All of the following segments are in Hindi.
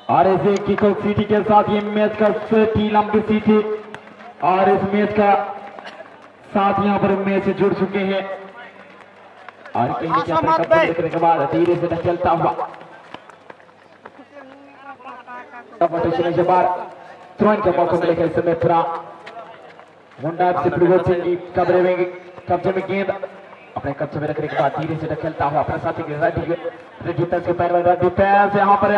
और इसे किकआउट सीटी के साथ ये मैच का टी लंबी सीटी और इस मैच का साथ यहाँ पर मैच जुड़ चुके हैं और कहीं देखने के बाद धीरे से चलता हुआ के बाद तुरंत का मौका मिलेगा इस समय पूरा होंडा से कब्जे में गेंद अपने कब्जे में रखने के बाद धीरे से खेलता हुआ अपने साथी के पैर में डिफेंस यहाँ पर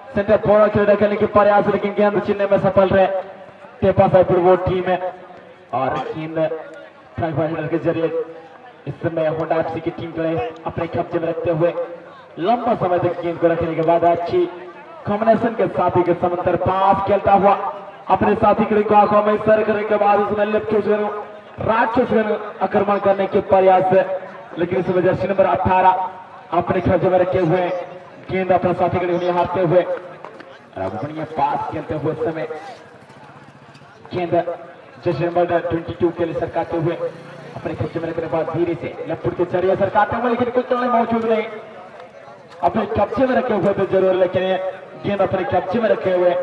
सेंटर बॉल खेलने के प्रयास लेकिन गेंद छीनने में सफल रहे टेपा साइपुर वो टीम है और गेंद के जरिए इस समय होंडा एफसी की टीम को अपने कब्जे में रखते हुए लंबा समय तक गेंद को रखने के बाद अच्छी कॉम्बिनेशन के साथी के समांतर पास खेलता हुआ अपने साथी के आंखों में सर करने के बाद उसमें लेफ्ट राइट आक्रमण करने के प्रयास लेकिन इस वजह से नंबर 18 अपने कब्जे में रखे हुए गेंद अपने साथी के हारते हुए बढ़िया पास खेलते हुए समय गेंद जैसे नंबर 22 के लिए सरकाते हुए अपने कब्जे में रखने के बाद धीरे से लेफ्ट के जरिए सरकाते हुए लेकिन कुछ मौजूद नहीं अपने कब्जे में रखे हुए तो जरूर लेकिन गेंद अपने कब्जे में रखे हुए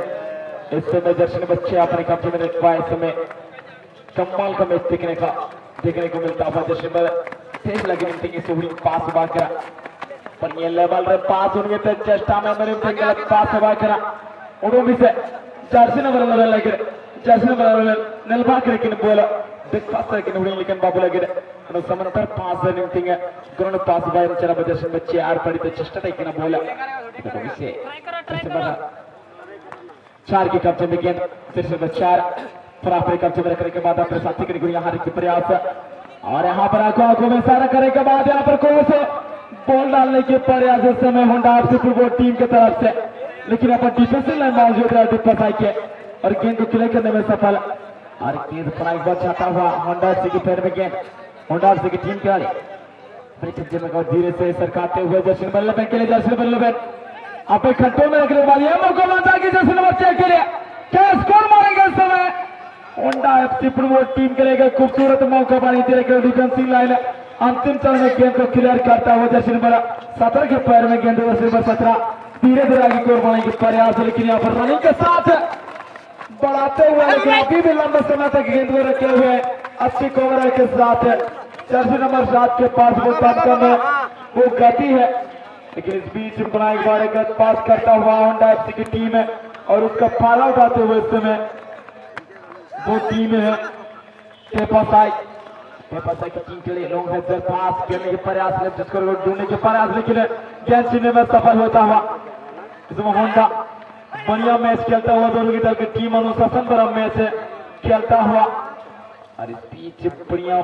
इस समय दर्शन बच्चे अपने कब्जे में रख पाए समय कमाल का मैच देखने को मिलता हुआ जैसे तेज लगी मिलती है पास बाकरा पर ये लेवल रे पास होने पे चेष्टा में मेरे गलत पास बाकरा उड़ोमी से जर्सी नंबर लगे जर्सी नंबर निलबा करके बोला देख पास करके उड़ी लेकिन बाबू लगे अनु समांतर पास निमतिंग ग्राउंड पास बाय चरा बदर्शन बच्चे आर पड़ी चेष्टा तक बोला विषय चार की कब्जे में गेंद फिर से 4 पर अपने कब्जे में रखने के बाद अपने साथी के यहाँ की प्रयास और यहाँ पर आंखों में सारा करने के बाद यहाँ पर कौन से बॉल डालने के प्रयास इस समय होंडा एफसी फुटबॉल टीम की तरफ से लेकिन यहाँ पर डिफेंसिव लाइन मौजूद है दीपक के और गेंद को क्लियर करने में सफल और गेंद पर एक बार छाता हुआ होंडा एफसी के पैर में गेंद होंडा एफसी की टीम के वाले अपने कब्जे में धीरे से सरकाते हुए जर्सी बल्लभ के लिए जर्सी बल्लभ अपने खट्टों में रखने के बाद यह मौका बनता है कि जर्सी नंबर 6 के लिए क्या स्कोर मारेंगे इस समय होंडा एफसी फुटबॉल टीम के लिए खूबसूरत मौका बनी थी डिफेंसिव लाइन अंतिम चरण में गेंद को क्लियर करता हुआ जर्सी नंबर 17 के पैर में गेंद जर्सी नंबर 17 धीरे धीरे आगे कोर बनाने के प्रयास लेकिन यहाँ पर रनिंग के साथ बढ़ाते हुए लेकिन अभी भी लंबे समय तक गेंद को रखे हुए अच्छी कवर के साथ जर्सी नंबर 7 के पास वो गति है लेकिन इस बीच पुनः एक बार एक पास करता हुआ होंडा एफसी की टीम है और उसका फायदा उठाते हुए इस समय वो टीम है टेपासाई की टीम के लिए लॉन्ग हेडर पास खेलने के प्रयास जिसको ढूंढने के प्रयास लेकिन गेंद छीनने में सफल होता हुआ इसमें होंडा बढ़िया मैच खेलता हुआ दोनों की तरफ की टीम अनुशासन पर मैच खेलता हुआ और इस बीच बढ़िया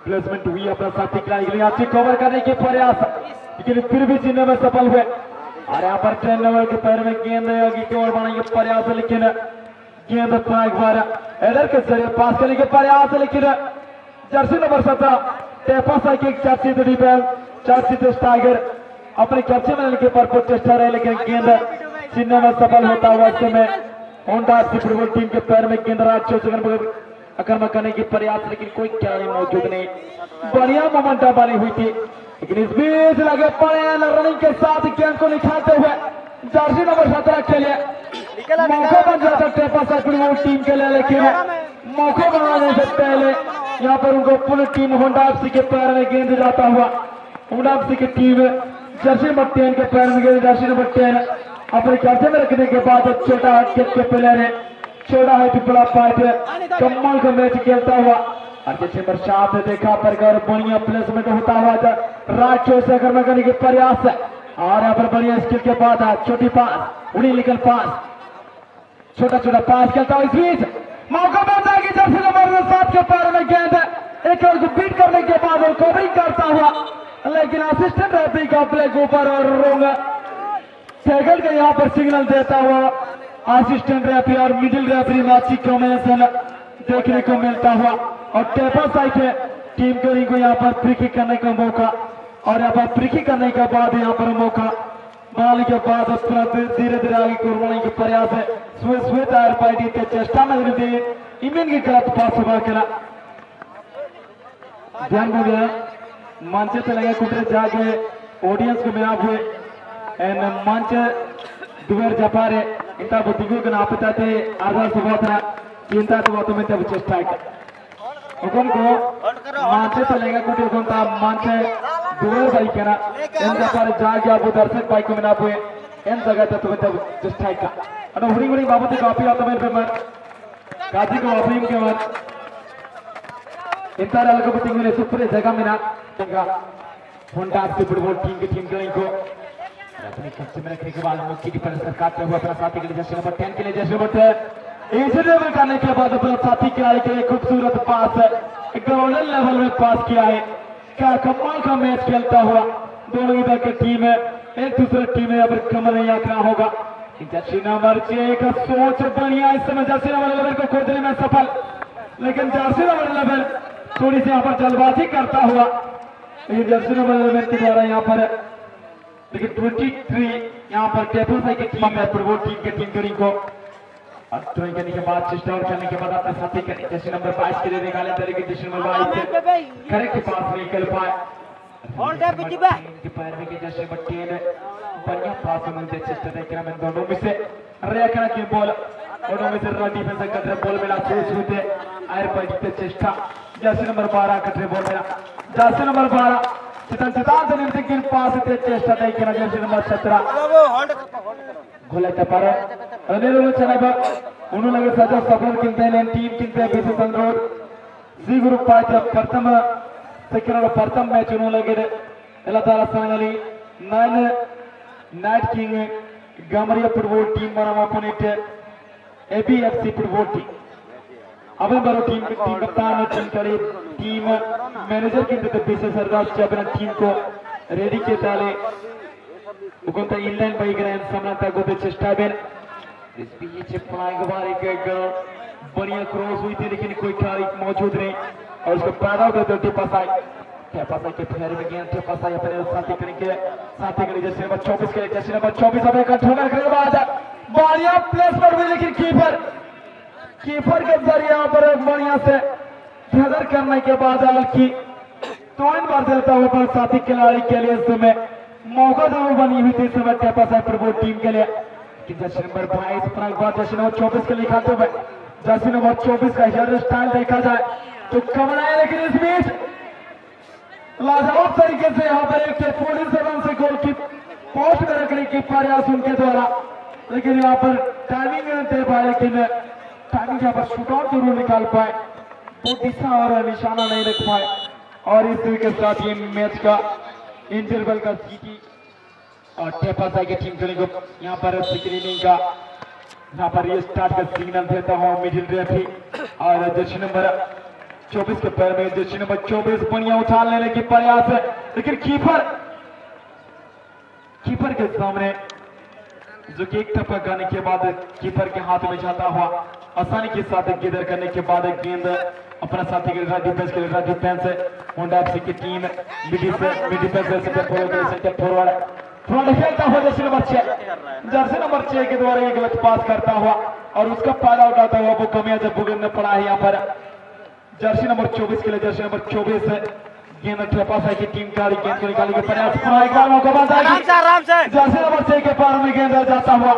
प्लेसमेंट हुई अपना साथी खिलाड़ी के लिए अच्छी कवर करने के प्रयास लेकिन फिर भी छीनने में सफल हुए और यहाँ पर 10 नंबर के पैर में गेंद की ओर बढ़ाने के प्रयास लेकिन गेंद अपना एक बार एडर के जरिए पास करने के प्रयास लेकिन जर्सी नंबर 17 टेपा की चर्चित डिफेंस चर्चित टाइगर अपने कब्जे में लेने के पर चेष्टा रहे लेकिन गेंद छीनने में सफल होता हुआ इस समय होंडा एफसी फुटबॉल टीम के पैर में गेंद आक्रमण करने की प्रयास लेकिन कोई खिलाड़ी मौजूद नहीं बढ़िया मोमेंटम बनी हुई थी लेकिन इस बीच लगे पड़े रनिंग के साथ गेंद को निखारते हुए जर्सी नंबर 17 के लिए मौका बन जाता टेपा फुटबॉल टीम के लिए लेकिन मौका बनाने से पहले यहाँ पर उनको पूरी टीम होंडा एफसी के पैर में गेंद जाता हुआ होंडा एफसी की टीम जर्सी नंबर 10 के पैर में गेंद जर्सी नंबर 10 अपने कब्जे में रखने के बाद छोटा हाथ के प्लेयर है छोटा हाथ पिपला पाइप कमाल का मैच खेलता हुआ और जैसे बरसात देखा पर बढ़िया प्लेसमेंट होता हुआ राइट चोट से आक्रमण करने के प्रयास और यहाँ पर बढ़िया स्किल के बाद छोटी पास उड़ी निकल पास छोटा छोटा पास खेलता हुआ इस बीच मौका बनता है कि जर्सी नंबर 7 के पैर में गेंद एक और को बीट करने के बाद वो कवरिंग करता हुआ लेकिन असिस्टेंट रेफरी का प्ले के ऊपर और रोंग सेकंड का यहाँ पर सिग्नल देता हुआ असिस्टेंट रेफरी और मिडिल रेफरी में अच्छी कॉम्बिनेशन देखने को मिलता हुआ और टेपा साइड टीम को यहाँ पर फ्री किक करने का मौका और यहाँ पर फ्री किक करने के बाद यहाँ पर मौका बनाने के बाद धीरे धीरे आगे को बढ़ने के प्रयास है स्वे टायर पार्टी के चेष्टा में इमेन की गलत पास हुआ करा ध्यान हो गया मंच से लगे कुछ जाके ऑडियंस को मिला हुए एंड मंच दुवर जपारे इंता बुद्धिगु के नापताते आधार सुबोधना चिंता तो वो में तब चेष्टा है उकन को मांचे चलेगा कुछ उकन ता मांचे दुवर भाई क्या ना इन जपारे जाग या वो दर्शक भाई को मिला पुए इन जगह तब तुम्हें तब चेष्टा है का अनु हुरी हुरी बाबू ती कॉपी आता मेरे पे मत काजी को ऑफरिंग के मत इंता अलग बुद्धिगु ने सुपर जगह में ना इंगा होंडा से फुटबॉल टीम की टीम करेंगे को अपने कच्चे में रखने के बाद मुक्ति की पर सरकार पे हुआ अपना साथी के लिए जैसे नंबर 10 के लिए जैसे नंबर 10 इंटरव्यू करने के बाद अपना साथी खिलाड़ी के लिए खूबसूरत पास गोल्डन लेवल में पास किया है क्या कमाल का मैच खेलता हुआ दोनों इधर की टीम है एक दूसरे टीम में अब कमर यात्रा होगा जर्सी नंबर 6 का सोच बढ़िया इस समय जर्सी नंबर 11 को खोजने में सफल लेकिन जर्सी नंबर 11 थोड़ी सी यहाँ पर जल्दबाजी करता हुआ ये जर्सी नंबर 11 के द्वारा यहाँ पर लेकिन 23 यहाँ पर टेबल साइड की टीम है फुटबॉल टीम के टीम करी को और थ्रोइंग करने के बाद सिस्टम करने के बाद अपने साथी के जर्सी नंबर 22 के लिए निकाले तरीके जर्सी नंबर 22 करेक्ट पास निकल पाए और के पैर में के जर्सी नंबर 10 बढ़िया पास में चेष्टा देखना मैं दोनों में से रेखना की बॉल दोनों में से डिफेंस करते बॉल मिला सोच होते आयर पर जीते चेष्टा जर्सी नंबर 12 कटरे बॉल मिला जर्सी नंबर 12 चितान से निर्दिग्न पास इतने चेष्टा नहीं किया जर्सी नंबर 17 गोले तपारे अनेरों चला उन्होंने लगे सजा सफल किंते लेन टीम किंते बीस संग्रोध जी ग्रुप पार्ट प्रथम सेकंड प्रथम मैच उन्होंने लगे इलादारा संगली 9 नाइट किंग गामरिया फुटबॉल टीम मना अपोनेंट एबीएफसी फुटबॉल टीम अभी बरो टीम कप्तान टीम करी टीम मैनेजर की बीस सरदार अपना टीम को रेडी के ताले उगंता इनलाइन बाइक रहे समानता गोते चेष्टा बेन इस पीछे फ्लाइंग बार एक बढ़िया क्रॉस हुई थी लेकिन कोई तारीख मौजूद नहीं और उसको पैदा होते तो टेपासाई के पैर में गेंद टेपासाई अपने साथी करेंगे जैसे नंबर 24 के जैसे नंबर 24 अपने कंट्रोल करने के बाद बढ़िया प्लेस पर भी लेकिन कीपर के जरिए यहाँ पर बढ़िया से हेडर करने के बाद हल्की तो इन बार चलता हुआ पर साथी खिलाड़ी के लिए इस समय मौका जरूर बनी हुई थी इस समय टेपासाई फुटबॉल टीम के लिए जर्सी नंबर 22 जर्सी नंबर 24 के लिए खाते हुए जर्सी नंबर 24 का हेयर स्टाइल देखा जाए तो कमरा है लेकिन इस बीच लाजवाब तरीके से यहाँ पर एक 47 से गोल की पोस्ट में रखने की प्रयास उनके द्वारा लेकिन यहाँ पर टाइमिंग नहीं दे पाए लेकिन टाइमिंग यहाँ पर शूटआउट जरूर निकाल पाए वो दिशा और निशाना नहीं रख पाए और इसी के साथ ये मैच का इंटरवल का सीटी और टेपासाई की टीम को यहाँ पर स्क्रीनिंग का यहाँ पर ये स्टार्ट का सिग्नल देता हूँ मिडिल रेफरी और जर्सी नंबर 24 के पैर में जर्सी नंबर 24 बढ़िया उछाल लेने की प्रयास है लेकिन कीपर के सामने जो कि एक टप्पा गाने के बाद कीपर के हाथ में जाता हुआ आसानी के साथ गिदर करने के बाद गेंद अपना साथी के लिए डिफेंस होंडा एफसी की team mid defence centre forward खेलता हुआ जर्सी नंबर 6 के द्वारा एक गलत पास करता हुआ और उसका फायदा उठाता हुआ वो कमियां जब भुगतना पड़ा है यहाँ पर जर्सी नंबर 24 के लिए जर्सी नंबर 24 गेंद टेपासाई की टीम का गेंद को निकालने के प्रयास एक बार मौका बनता है जर्सी नंबर 6 के पार में गेंद जाता हुआ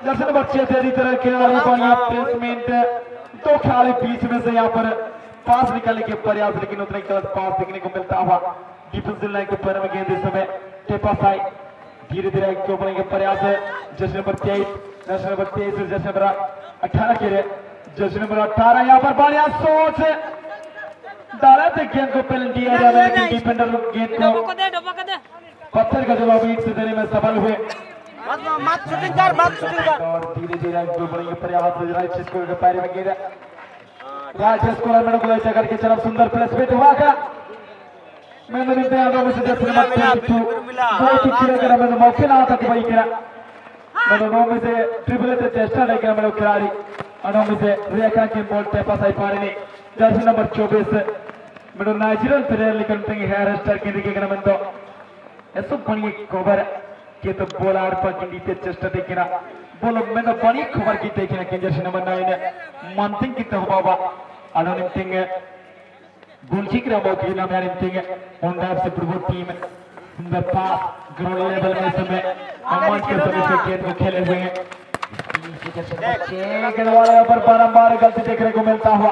जर्सी नंबर 6 तेरी तरह खिलाड़ी बढ़िया प्लेसमेंट दो खिलाड़ी बीच में से यहाँ पर पास निकालने के प्रयास लेकिन उतना गलत पास देखने को मिलता हुआ डिफेंसिव लाइन के पैर में गेंद इस समय टेपासाई धीरे धीरे के प्रयास है जर्सी नंबर 23 जर्सी नंबर 18 के लिए जर्सी नंबर 18 यहाँ पर बढ़िया सोच डाला तो गेंद को पेनल्टी दिया जा रहा है डिफेंडर गेंद को पत्थर का जवाब ईंट से देने में सफल हुए और धीरे धीरे जो बड़े प्रयास राइट स्कोर के पैर में गिरा राइट स्कोर में गोल जगह के तरफ सुंदर प्लेसमेंट हुआ का मैंने नहीं दिया तो मुझे जर्सी नंबर 22 गोल किया करा मैंने मौके ना तक वही करा मैंने नौ में से ट्रिपल से चेष्टा नहीं किया मैंने खिलाड़ी अनों में से रेखा की बॉल टेपासाई पारे ने जर्सी नंबर 24 मैंने नेचुरल प्लेयर लेकिन तेंगे हेयर स्टाइल के दिखे करा मैंने तो ऐसा बनी खबर के तो बॉल आड़ पर की नीचे चेष्टा देखना बॉल मैंने बनी खबर की देखना कि जर्सी नंबर 9 मंथिंग की तो बाबा अनों ने तेंगे गुलचिकरा मौकी ना मैंने तेंगे होंडा से फुटबॉल टीम सुंदर पास ग्राउंड लेवल में समय अमन के सभी से गेंद को खेले हुए हैं। गेंद वाले पर बारंबार गलती देखने को मिलता हुआ,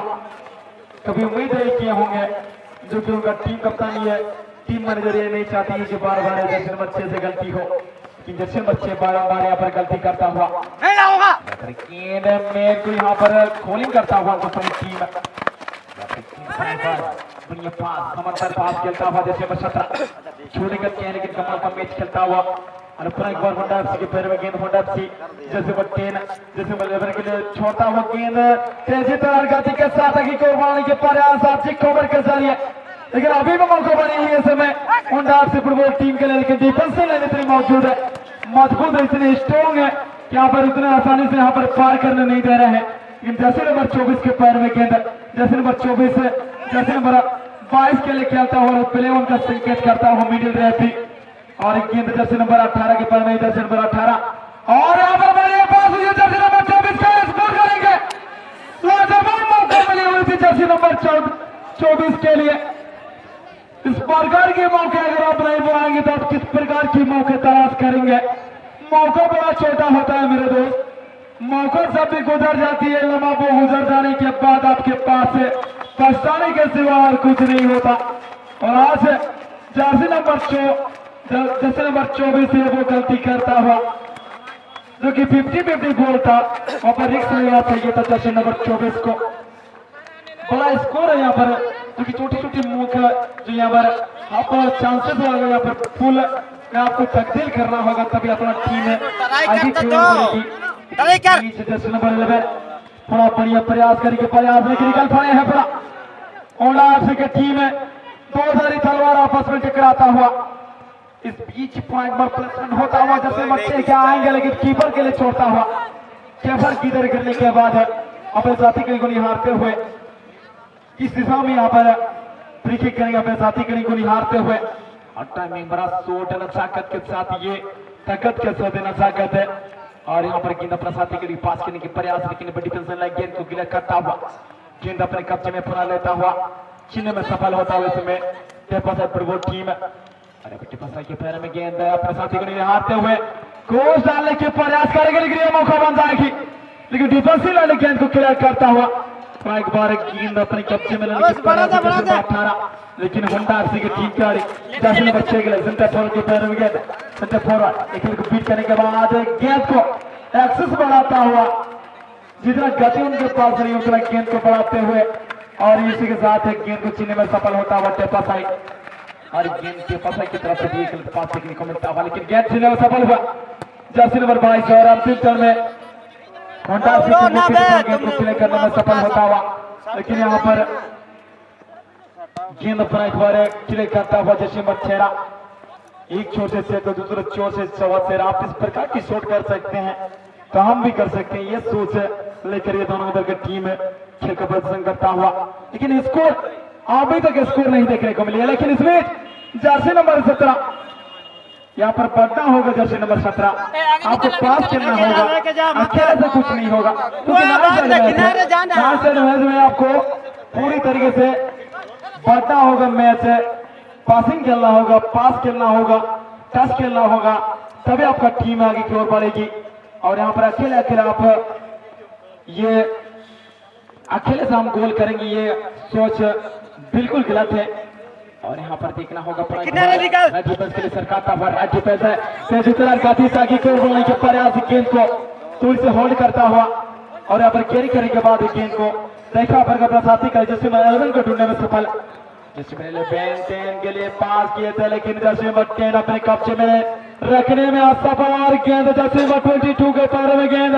कभी उम्मीद नहीं किए होंगे, जो कि उनका टीम कप्तान है, टीम मैनेजर ये नहीं चाहती है कि बार बार जर्सी नंबर 6 से गलती हो, कि जर्सी नंबर 6 बार यहाँ पर गलती करता हुआ गेंद में को यहाँ पर खोलिंग करता हुआ अपनी टीम दुनिया पास समर्थन पास खेलता हुआ जैसे नंबर 17 छोटे करके हैं, लेकिन कमाल का मैच खेलता हुआ और पुनः एक बार होंडा एफसी के पैर में गेंद, होंडा एफसी जैसे नंबर 10 जैसे नंबर 11 के लिए छोड़ता हुआ गेंद तेजी तैयार गति के साथ आगे को उड़ाने के प्रयास अच्छी कवर के जरिए, लेकिन अभी भी मौका बनी है समय होंडा एफसी फुटबॉल टीम के लिए, लेकिन डिफेंसिव लाइन इतनी मौजूद है, मजबूत है, इतनी स्ट्रॉन्ग है कि यहाँ पर उतने आसानी से यहाँ पर पार करने नहीं दे रहे हैं। लेकिन जैसे नंबर 24 के पैर में गेंद, जैसे नंबर 24 जैसे नंबर 22 के लिए खेलता हुआ प्ले ऑन का संकेत करता हुआ मिडिल रेफरी, और गेंद जैसे नंबर 18 के पैर में, जैसे नंबर 18 और यहाँ पर बड़े पास हुई जैसे नंबर 24 का स्कोर करेंगे, लाजवाब मौका मिली हुई थी जैसे नंबर 24 के लिए। इस प्रकार के मौके अगर आप नहीं बनाएंगे तो आप किस प्रकार की मौके तलाश करेंगे। मौका बड़ा छोटा होता है मेरे दोस्त, मौका जब भी गुजर जाती है, लम्हा वो गुजर जाने के बाद आपके पास है पछताने के सिवा और कुछ नहीं होता। और आज जर्सी नंबर 24 है वो गलती करता हुआ, जो कि 50-50 बॉल था, वहां पर रिस्क लेना चाहिए था जर्सी नंबर 24 को। बड़ा स्कोर है यहाँ पर, जो कि छोटी छोटी मौका जो यहाँ पर आपको चांसेस होगा, यहाँ पर फुल में आपको तब्दील करना होगा, तभी अपना टीम है जर्सी नंबर 11 थोड़ा बढ़िया प्रयास करके प्रयास में निकल पाए हैं। पूरा होंडा एफसी की टीम है, दो धारी तलवार आपस में टकराता हुआ, इस बीच पॉइंट पर प्लेसमेंट होता हुआ जैसे बच्चे क्या आएंगे, लेकिन कीपर के लिए छोड़ता हुआ, कीपर की दर करने के बाद अपने साथी के गोली हारते हुए इस दिशा में यहाँ पर फ्री किक करेंगे अपने साथी के गोली हारते हुए, और टाइमिंग बड़ा शॉट नजाकत के साथ, ये ताकत के साथ नजाकत है, और यहाँ पर गेंद अपना साथी के लिए पास करने की प्रयास, लेकिन बड़ी टेंशन लाइन गेंद को गिला करता हुआ गेंद अपने कब्जे में पुनः लेता हुआ छीनने में सफल होता हुआ इसमें फुटबॉल टीम, अरे टिपसा के पैर में गेंद अपने साथी को नहीं हारते हुए कोच डालने के प्रयास करेंगे, लेकिन ये मौका बन जाएगी, लेकिन डिफेंसिव लाइन गेंद को क्लियर करता हुआ एक बार गेंद अपने कब्जे में लेने की प्रयास 18, लेकिन होंडा एफसी की टीम की जैसे नंबर 6 के लिए सेंटर फॉरवर्ड के पैर में गेंद, सेंटर फॉरवर्ड एक को बीट करने के बाद गेंद को एक्सेस बढ़ाता हुआ, जितना गति उनके पास नहीं उतना गेंद को बढ़ाते हुए, और इसी के साथ गेंद को छीनने में सफल होता हुआ टेपासाई, और गेंद टेपासाई की तरफ से भी एक पास देखने को मिलता हुआ, लेकिन गेंद छीनने में सफल हुआ जर्सी नंबर 22, और अंतिम टर्न में होंडा गेंद को क्लियर करने में सफल होता हुआ, लेकिन यहाँ पर गेंद अपना एक बार क्लियर करता हुआ जर्सी नंबर 13, एक छोर से तो दूसरे छोर से सवा से आप इस प्रकार की शॉट कर सकते हैं तो हम भी कर सकते हैं, ये सोच लेकर ये दोनों उधर की टीम खेल का प्रदर्शन करता हुआ, लेकिन स्कोर अभी तक स्कोर नहीं देखने को मिली, लेकिन इसमें जर्सी नंबर 17 यहाँ पर बढ़ना होगा, जर्सी नंबर 17 आपको पास करना होगा, अकेले से कुछ नहीं होगा, क्योंकि में आपको पूरी तरीके से बढ़ना होगा, मैच पासिंग खेलना होगा, पास खेलना होगा, टच खेलना होगा, तभी आपका टीम आगे की ओर बढ़ेगी। और यहाँ पर अकेले अकेले आप ये अकेले से हम गोल करेंगे, ये सोच बिल्कुल गलत है, और यहाँ पर देखना होगा के लिए सरकाता हुआ राज्य पैसा के प्रयास गेंद को दूर से होल्ड करता हुआ, और यहाँ पर कैरी करने के बाद गेंद को देखा पर अपना साथी का जैसे 11 को ढूंढने में सफल, जैसे पहले बेन के लिए पास किए थे, लेकिन जैसे नंबर 10 अपने कब्जे में रखने में असफल, और गेंद जैसे नंबर 22 के पैर में गेंद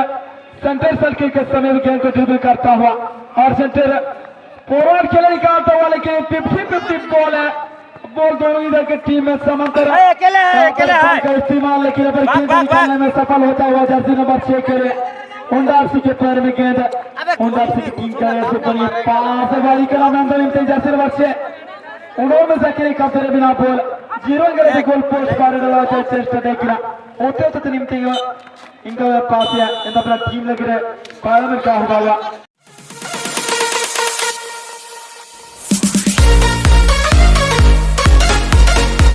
सेंटर सर्किल के समय में गेंद को ड्रिबल करता हुआ, और सेंटर फॉरवर्ड के लिए निकालता हुआ, लेकिन 50-50 बॉल है, बॉल दोनों इधर की टीम में समांतर का इस्तेमाल, लेकिन गेंद निकालने में सफल होता हुआ जर्सी नंबर 6 के लिए होंडा एफसी के पैर में गेंद, होंडा एफसी की टीम का पास वाली कला में जर्सी नंबर 6 उन्होंने सके कब्जे बिना बॉल 0 गोल पोस्ट पर चेष्टा देखना होते होते निम्ते इंका पास या अपना टीम लगे पार्लमेंट का होगा।